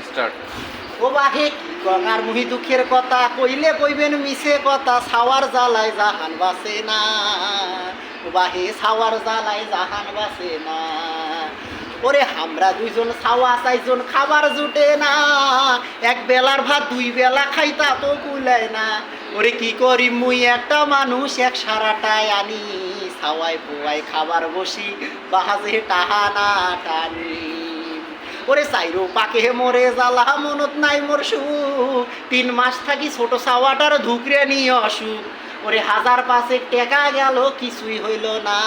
Start. ও বাহে কি গঙ্গার মুহি দুঃখের কথা কইলে কইবেন মিছে কথা ছাওয়ার জ্বালায় জাহান বাসে না। ও বাহে ছাওয়ার জ্বালায় জাহান বাসে না। ওরে আমরা দুইজন ছাওয়া চাইজন খাবার জুটে না। এক বেলার ভাত দুই বেলা খাইতা তো কুলায় না। ওরে কি করি মুই একটা মানুষ এক সারাটায় আনি ছাওয়ায় পোয়ায় খাবার বসি বাহাজে টাহানা টানি। ওরে চাইরো পাকে মরে জ্বালা মনত নাই মোর সুখ 3 মাস থাকি ছোট ছাওয়াটার ধুকরে নিয়ে অসুখ। ওরে 1000 টাকা গেল কিছুই হইল না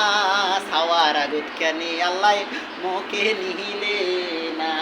ছাওয়ার আগত কেনে আল্লাহ মোকে নিহিলে না।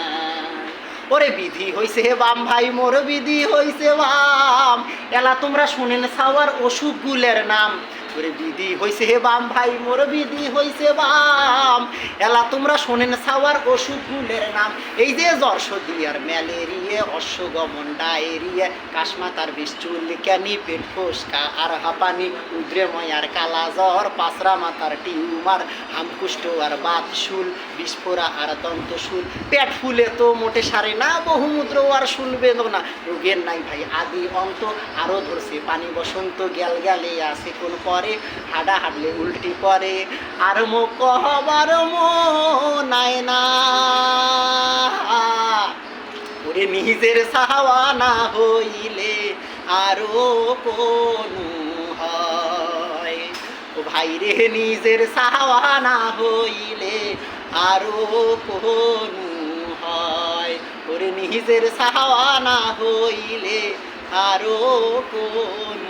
ওরে বিধি হইছে বাম ভাই মোর বিধি হইছে বাম এলা তোমরা শুনেন ছাওয়ার অসুখ গুলের নাম। ওরে বিধি হইছে বাম ভাই মোর বিধি হইছে বাম এলা তোমরা শোনেন ছাওয়ার অসুখ গুলের নাম। এই যে জ্বর সর্দি আর ম্যালেরিয়া অশ্বগমন ডায়েরিয়া কাশমাতার বিষ্চুল ক্যানি পেট ফোসকা আর হাঁপানি উদ্রেময় আর কালা জ্বর পাঁচরা মাথার টিউমার হামকুষ্ঠ আর বাতশুল বিস্ফোরা আর দন্তশুল পেট ফুলে তো মোটে সারে না বহুমূত্র আর শুল বেদনা রোগের নাই ভাই আদি অন্ত আরও ধরছে পানি বসন্ত গ্যাল গেলে আছে কোন পরে হাডা হাডলে উল্টি পরে আর মো কহবার মো নাই না। ওরে নিজের সাহাওয়া না হইলে আরো কোন হয়। ও ভাইরে নিজের সাহাওয়া না হইলে আরো কোন হয়। ওরে নিজের সাহাওয়া না হইলে আরো কোন